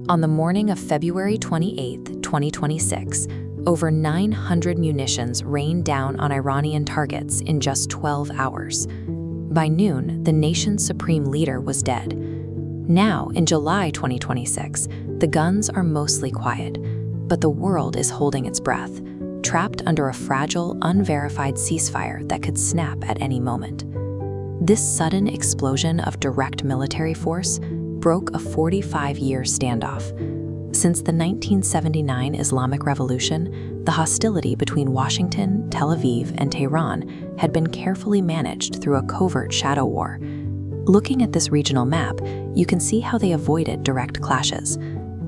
On the morning of February 28, 2026, over 900 munitions rained down on Iranian targets in just 12 hours. By noon, the nation's supreme leader was dead. Now, in July 2026, the guns are mostly quiet, but the world is holding its breath, trapped under a fragile, unverified ceasefire that could snap at any moment. This sudden explosion of direct military force broke a 45-year standoff. Since the 1979 Islamic Revolution, the hostility between Washington, Tel Aviv, and Tehran had been carefully managed through a covert shadow war. Looking at this regional map, you can see how they avoided direct clashes.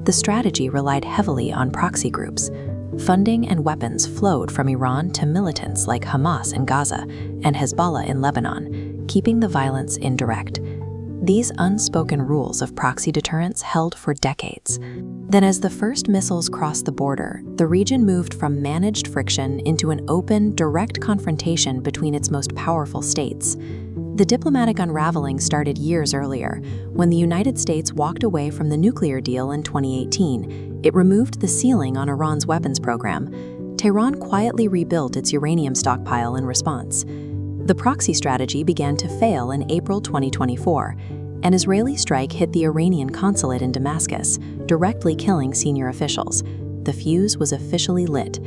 The strategy relied heavily on proxy groups. Funding and weapons flowed from Iran to militants like Hamas in Gaza and Hezbollah in Lebanon, keeping the violence indirect. These unspoken rules of proxy deterrence held for decades. Then, as the first missiles crossed the border, the region moved from managed friction into an open, direct confrontation between its most powerful states. The diplomatic unraveling started years earlier, when the United States walked away from the nuclear deal in 2018. It removed the ceiling on Iran's weapons program. Tehran quietly rebuilt its uranium stockpile in response. The proxy strategy began to fail in April 2024. An Israeli strike hit the Iranian consulate in Damascus, directly killing senior officials. The fuse was officially lit.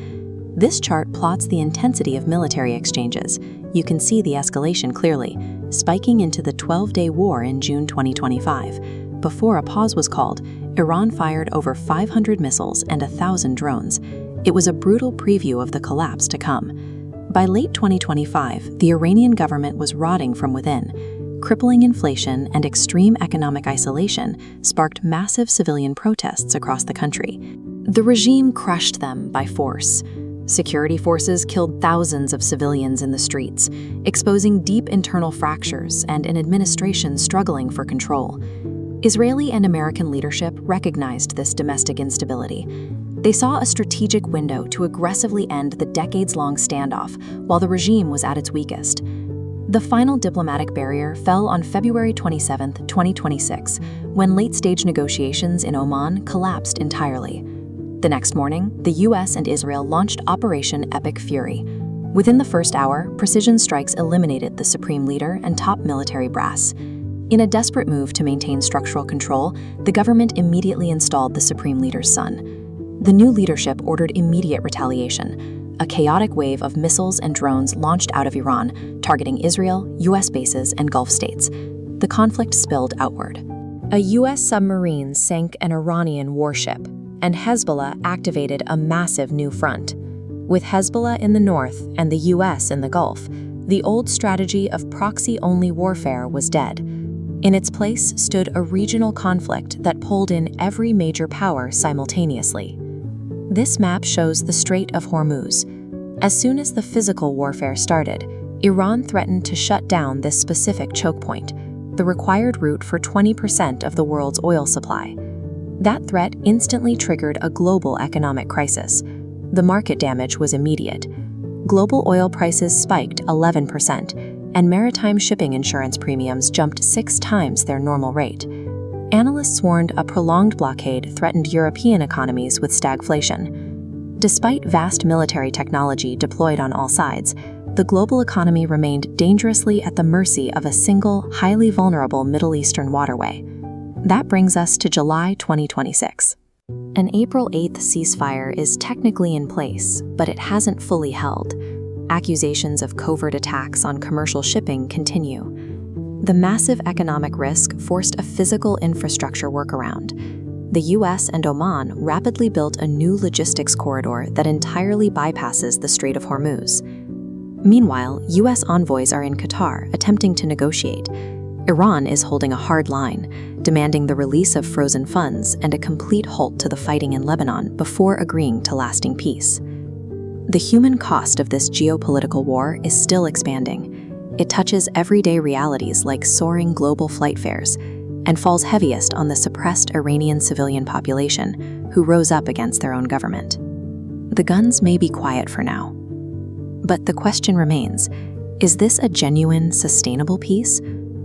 This chart plots the intensity of military exchanges. You can see the escalation clearly, spiking into the 12-day war in June 2025. Before a pause was called, Iran fired over 500 missiles and 1,000 drones. It was a brutal preview of the collapse to come. By late 2025, the Iranian government was rotting from within. Crippling inflation and extreme economic isolation sparked massive civilian protests across the country. The regime crushed them by force. Security forces killed thousands of civilians in the streets, exposing deep internal fractures and an administration struggling for control. Israeli and American leadership recognized this domestic instability. They saw a strategic window to aggressively end the decades-long standoff while the regime was at its weakest. The final diplomatic barrier fell on February 27, 2026, when late-stage negotiations in Oman collapsed entirely. The next morning, the US and Israel launched Operation Epic Fury. Within the first hour, precision strikes eliminated the supreme leader and top military brass. In a desperate move to maintain structural control, the government immediately installed the supreme leader's son. The new leadership ordered immediate retaliation. A chaotic wave of missiles and drones launched out of Iran, targeting Israel, US bases, and Gulf states. The conflict spilled outward. A US submarine sank an Iranian warship, and Hezbollah activated a massive new front. With Hezbollah in the north and the US in the Gulf, the old strategy of proxy-only warfare was dead. In its place stood a regional conflict that pulled in every major power simultaneously. This map shows the Strait of Hormuz. As soon as the physical warfare started, Iran threatened to shut down this specific choke point, the required route for 20% of the world's oil supply. That threat instantly triggered a global economic crisis. The market damage was immediate. Global oil prices spiked 11%, and maritime shipping insurance premiums jumped 6 times their normal rate. Analysts warned a prolonged blockade threatened European economies with stagflation. Despite vast military technology deployed on all sides, the global economy remained dangerously at the mercy of a single, highly vulnerable Middle Eastern waterway. That brings us to July 2026. An April 8th ceasefire is technically in place, but it hasn't fully held. Accusations of covert attacks on commercial shipping continue. The massive economic risk forced a physical infrastructure workaround. The US and Oman rapidly built a new logistics corridor that entirely bypasses the Strait of Hormuz. Meanwhile, US envoys are in Qatar attempting to negotiate. Iran is holding a hard line, demanding the release of frozen funds and a complete halt to the fighting in Lebanon before agreeing to lasting peace. The human cost of this geopolitical war is still expanding. It touches everyday realities like soaring global flight fares and falls heaviest on the suppressed Iranian civilian population who rose up against their own government. The guns may be quiet for now, but the question remains, is this a genuine, sustainable peace,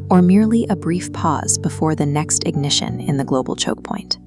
or merely a brief pause before the next ignition in the global choke point?